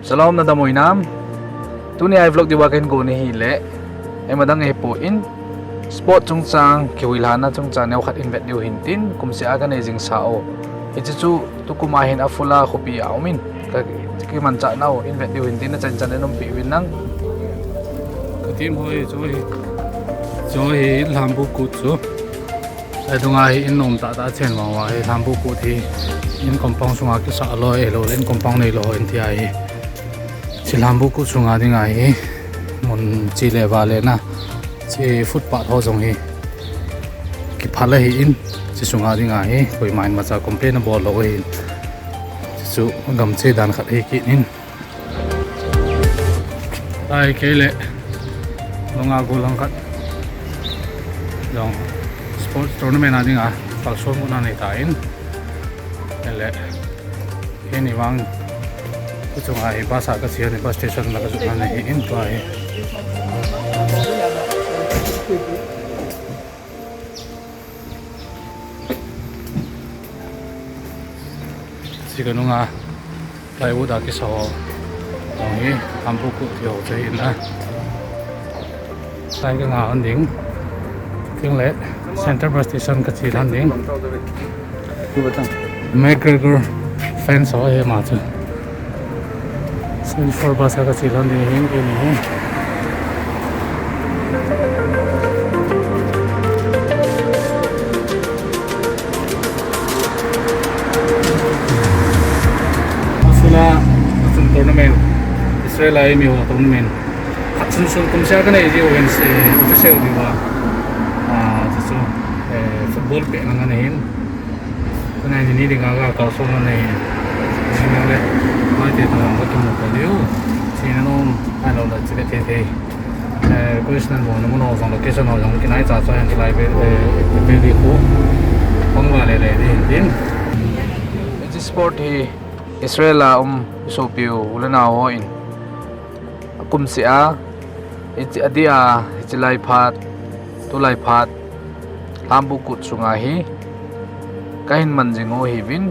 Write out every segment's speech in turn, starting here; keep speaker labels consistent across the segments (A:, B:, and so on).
A: Salam na damoy nam. Tuni ay vlog diwa ken go ni hile. Ay madang po in. Spot chung chang kiwilhana chung chang new khat invent new hintin kum si aga na jing sao. Ichu tukum ahin afula khopi aumin. Ki man cha nau invent new hintin na chan chan nom pi win nang. Katim hoi joy Lhambuh Kut so. Sai dunga hi in nom ta chen wa hi Lhambuh Kut hi in compound sunga ki sa loi lo len compound nei lo in ti ai. Lhambuh Kut sunga ding ai mun chi le wa le na chi footpath ho jong hi ki phala hi in chi sunga ding ai koi main ma cha complain bol lo hi chu gam che dan khat hi ki in ai ke le longa go lang khat jong sports tournament ading a phajo mu na nei ta in le he ni wang chung ai bus ka sian bus station la ka zu na nei in to ai siganunga plywood a ki so dong hi Lhambuh Kut yo che in na sai ka nga an ding ting le center bus station ka chi han ding McGregor fence ho he ma chu for bus ka chi han ding hin ke ni tournament Israel ay mi ho tournament sun sun kum sia kana ji wen se official di wa so football pe nang ahin kana ni ding aga ka so na nei sinang le ma te ta ma tu mo ko dio sinang ano la chile te te question mo no no song location ho jong kinai cha cha han lai be di ko pang wa le din this sport hi Israel so piu ulana ho in kum sia ichi adia ichi lai phat tu lai phat Lhambuh Kut sunga hi kahin man jingo hi win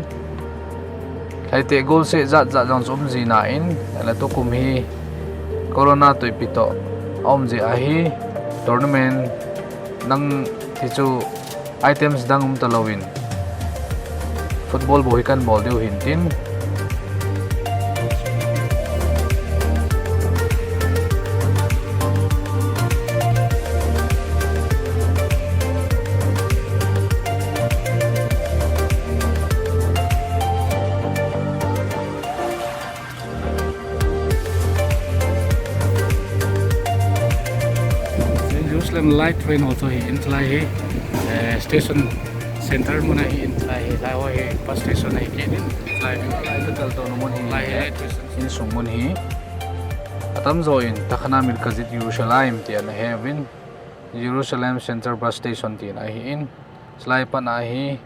A: lai te Golseh zat jang som ji na in ala tukum hi corona toi pito ji ahi tournament nang thichu items dang talawin football boy kan ball deu hintin light train also hi in lai hi station center muna hi in lai hi lai hi bus station hi ke in lai kal to no mon hi lai in sung mon hi atam zo in takhana mil kazit Jerusalem ti an heaven Jerusalem center bus station ti na hi in lai pa na hi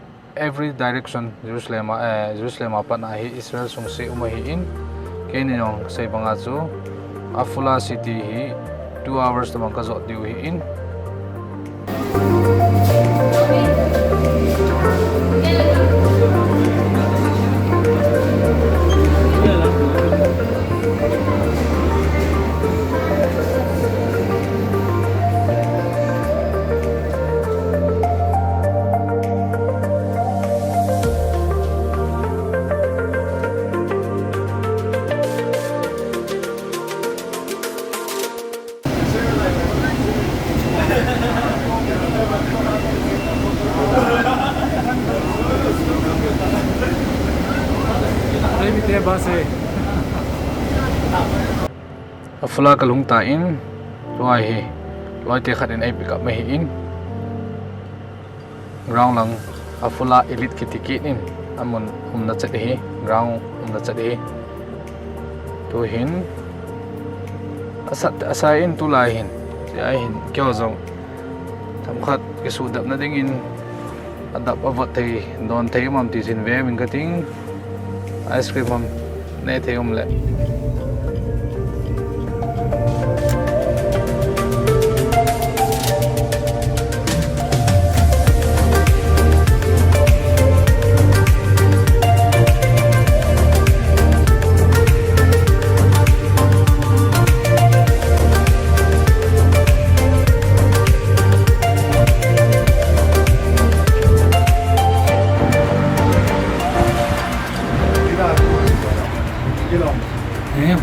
A: every direction Jerusalem pa na hi Israel sung se hi in ke ni yong sai banga chu afula city hi 2 hours to ka zo diu hi in afula kalung ta in loi hi loi te khat in ai pick up me hi in ground lang afula elite kitiki in amun na chat hi ground na chat hi to hin asa in tu lai hin ti ai hin kyo zong tham khat ke su dap na ding in adap awat thei don thei mam ti sin ve min ka ting ice cream mam ne thei le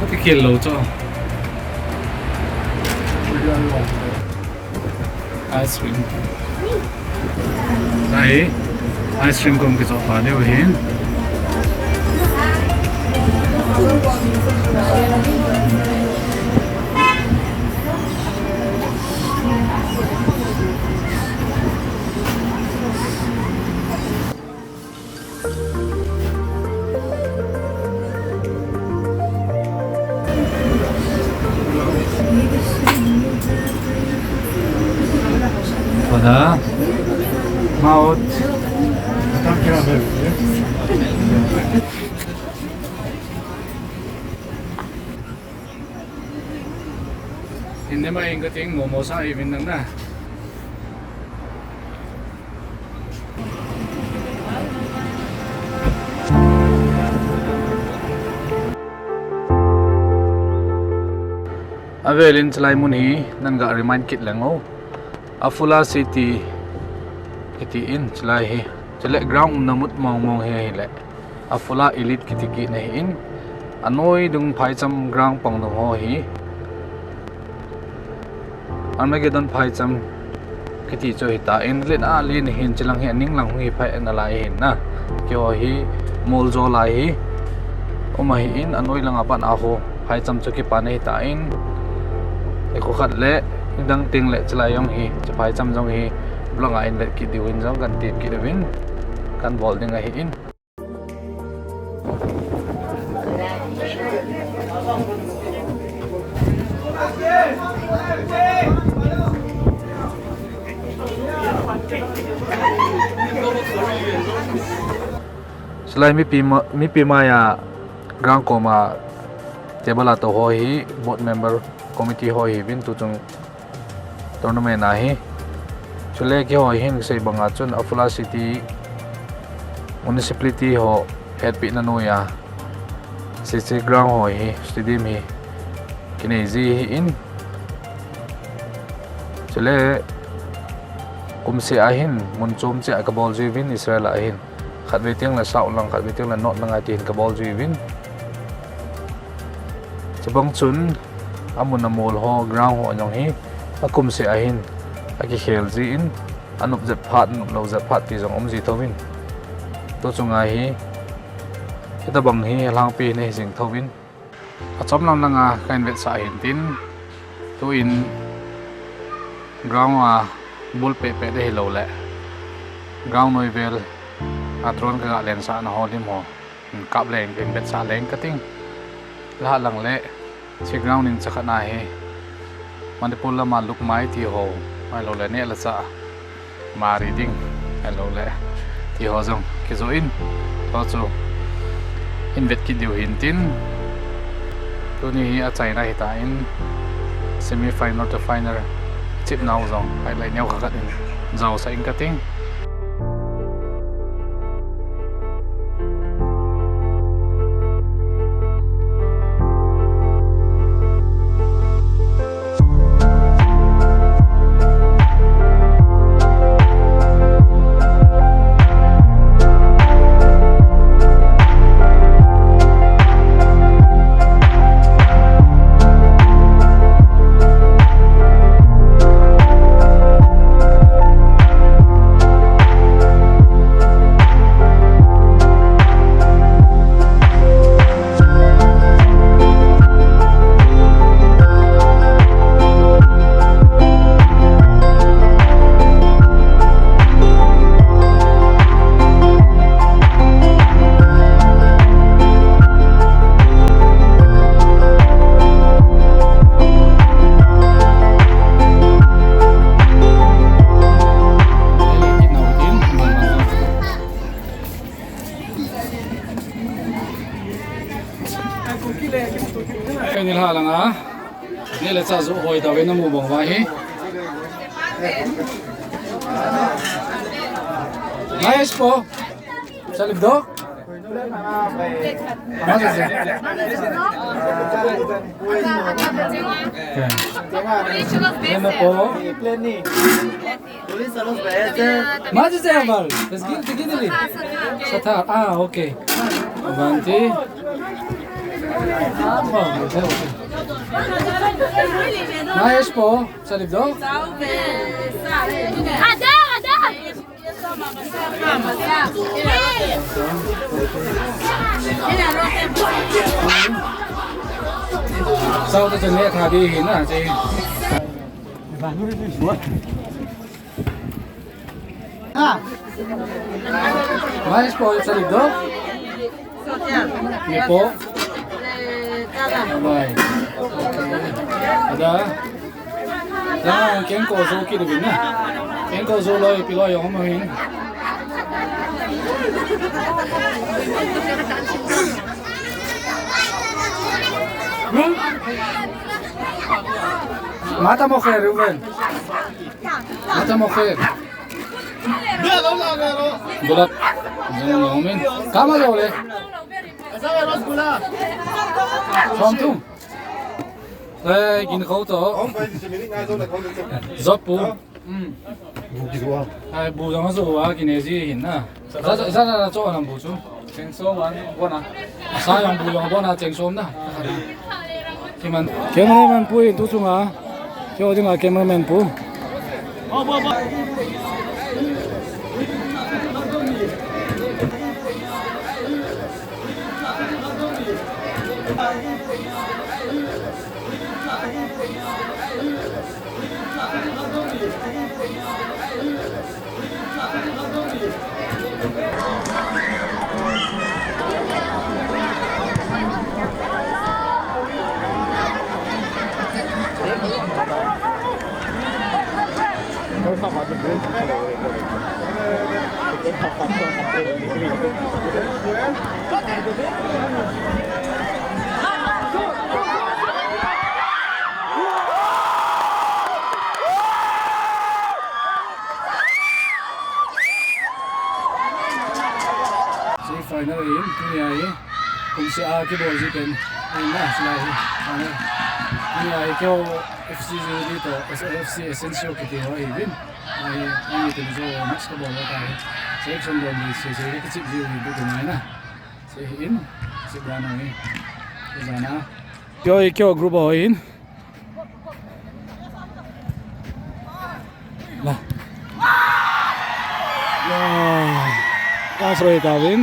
A: Có thể kiền lâu cho ice cream đây ice cream cũng cái chỗ phá đều hin pada maut ini mah yang keting mau saya bintang dah avelin selai muni nan ga remind kit lengo afula city in selai he selai ground namut mong he le afula elite kitiki na in anoi dung phai cham ground pong dong ho hi Armageddon phai cham kiti cho hita in len a lin hin chilang he ning lang hi phai nalai hin na kyo hi mol zo lai hi oma hi in anoi lang apan a ho phai cham cho ki pan hita in eko khat le dang ting le chlai yong hi phai cham jong hi blanga in le ki diwin jong kan ti ki dewin kan bol ding a hi in Selain mi pima ya grand koma table ato ho hi board member committee ho hi bin tu chung tournament na hi chule ki ho hin sei banga chun afula city municipality ho head pi na no ya cc ground ho hi stadium hi kine ji hi in chule kumse ahin mun chom che kabol ji bin israel ahin khat ve tiang la sau lang khat ve tiang la not langai tin kabol ji bin chabang chun amun amol ho ground ho nyong hi akum se ahin aki khel ji in anup zat phat nup lo zat phat ti jong om ji thowin to chunga hi kita bang hi lang pi ne jing thowin achom lam langa kain vet sa hin tin to in ground a bul pe pe de lo le ground noi vel atron ka len sa na ho dim ho kap leng in bet sa leng kating la lang le si ground in chakhana he manipur lama luk mai ti ho mai lo le ne la sa ma reading hello le ti ho jong ki zo in to chu in vet ki diu hin tin to ni hi a china hi ta in semi final to final chip now zong ai lại neo khát in giàu sa in kating cái này là lang á này là cha dụ hồi tàu bên nam mù bồng vai hết nice po sa ligdo Mas sih Ano po? Mas sih amal Tigil dili Sa ta okay Avanti מה יש פה? אפשר לבדוק? Sau tôi dừng lại thả đi hình à chị. Mas po sa lido? Ni po. Bye. Ada. Nah, ken ko zo ki de na. Ken ko zo loi pi loi yong ma hin. Mata mocher, Ruben. Mata mocher. Gulab. Jangan kama jauh le? From tu. Gini kau tu. Zopu. Bu jangan zoa gini sih hina. Zara zoa nam bu tu. Cengso wan bona. Sayang bu yang bona cengso na. Kiman. Cameraman pu itu cuma. Kau dengar cameraman pu. Final ehin, hcihe, kumkit kibol chicken, ehin na sila ehin. Hcihe kyo FC dito, FC essential kiti ho ehin. Ay ito so next ko bola tayo. Selection doon si kichep dito kumain na. Si ehin, si brano ehin. Sana. Kyo grupo ehin. Lah. Wah. Kasroy kamin.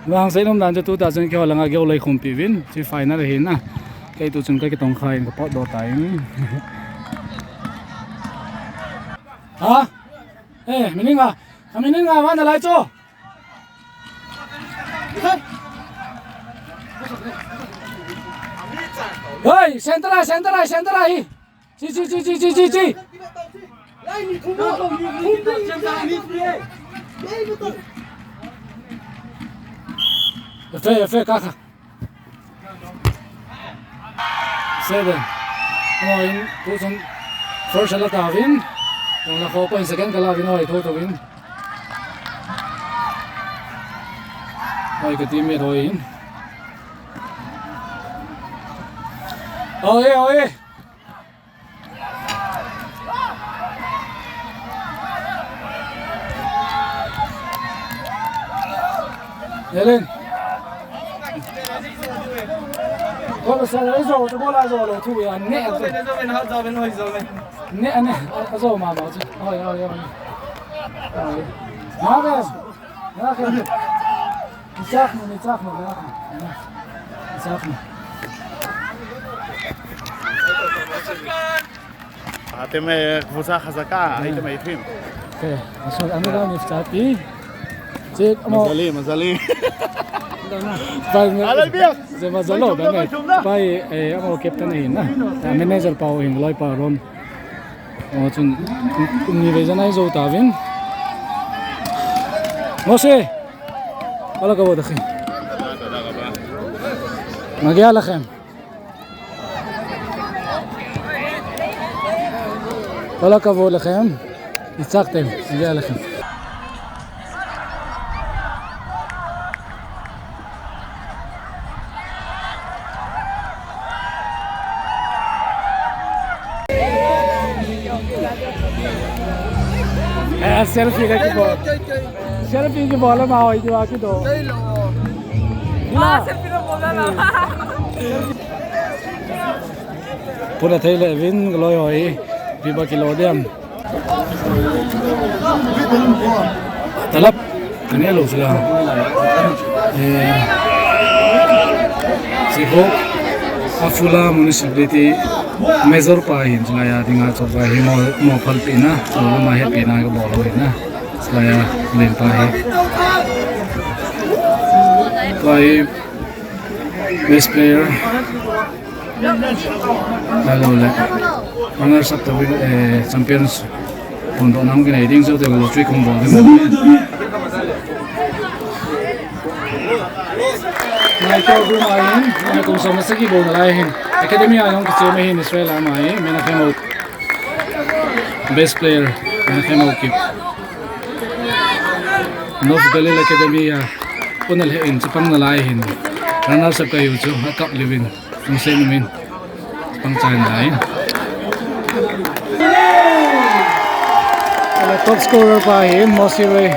A: Vâng, sẽ nông đàn cho tôi ta chân kêu là ngài kêu lấy không bị vin, chỉ phải nó là hiến à, cái tôi chân cái tông khai cái pot đồ tay. Hả? Ê, mình à, vào nalai cho. Ơi, center lại, chi. Fe, caja. 7. Ngayon, pusong first ala tawin. Yung nakopo yung second kalawin o ito tawin. Ay, katimit o ehin. Oye. Elen. Kalau saya itu, tu bola itu tu ya, ne. Hoijo. Ne, azo mama tu. Oh. Mana? ניצחנו.
B: אתם קבוצה חזקה, הייתם עייפים.
A: כן, עכשיו אני גם נפצעתי.
B: מזלי.
A: זה מזלו, באמת. ביי, אמרו קפטן ehin, המנג'ר פה ehin, לא פה רון. ניבזנה איזו תאבין. משה, כל הכבוד אחי.
B: תודה רבה.
A: מגיע לכם. כל הכבוד לכם. ניצחתם, מגיע לכם. selfie ka kibol. Selfie kibol ma hoijo akido.
C: selfie na bola na.
A: Pura thil vin gloi hoi biba kilodiam. Talap kanya lo sila. Siho Afula municipality major pa hin selaya dinga choba hi mo phalpina so ma he pina ko bol hoina selaya len pa hi play best player hello le runners up the champions pondo nam ke nei ding so te lo trick bol Mai ko gu mai hin ko so masaki bo nalai hin academy ayong kichep hin Israel mai mena khemo best player mena khemo kip North Galil Academy punal hin chapang nalai hin runners up kayu chu cup livin ung sen min pang chan lai top scorer pa hin Mosire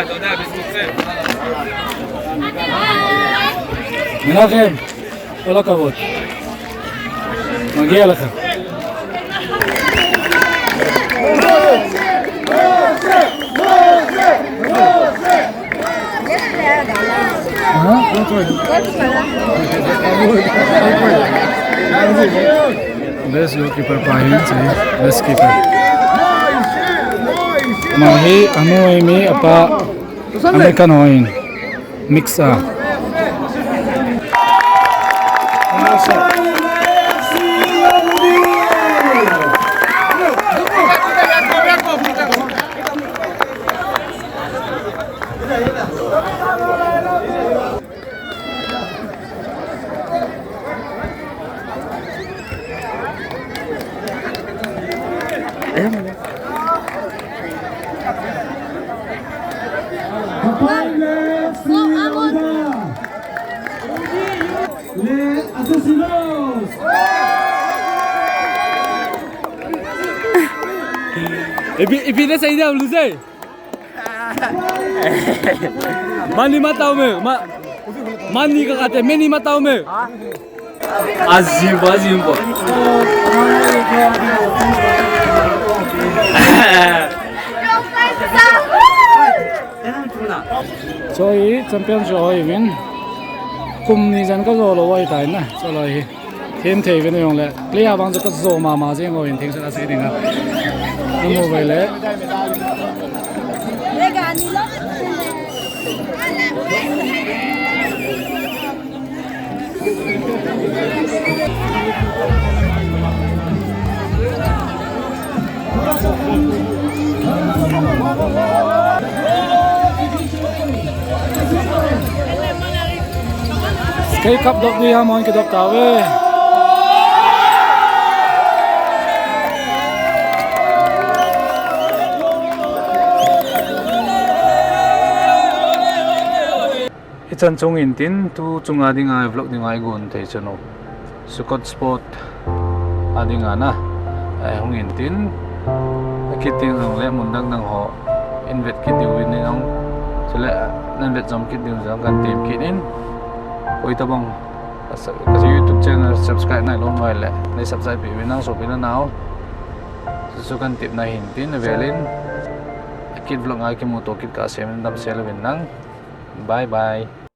A: תודה, בזכותכם. מנחם, כל הכבוד. מגיע לך. Best goalkeeper pahin sih, best keeper. Mahi anu ini apa American hoin mix Ipinnya saya dah belum saya. Mani matau me, mani kakak meni matau me. Azim po. Jadi champion joy win. Kum ni jan ka zo lo wai tai na, so lo hi. Thiên thể cái này用嘞，你下帮这个做妈妈先，我先听说他谁定啊？那么为嘞。Kay cup dok dia mohon ke dok tawe. Chan chung in tin tu chunga dinga vlog dinga gun thei chano sukot spot adinga na hong in tin kiting hong le mundang nang ho invest kit diwin ni nang chele nan bet jom kit diw jang kan team kit in oi tabang kasi YouTube channel subscribe na lon mai le nei subscribe bi nang so pina naw sukan tip na hin tin velin kit vlog ai ke moto kit ka sem dam sel win nang bye bye.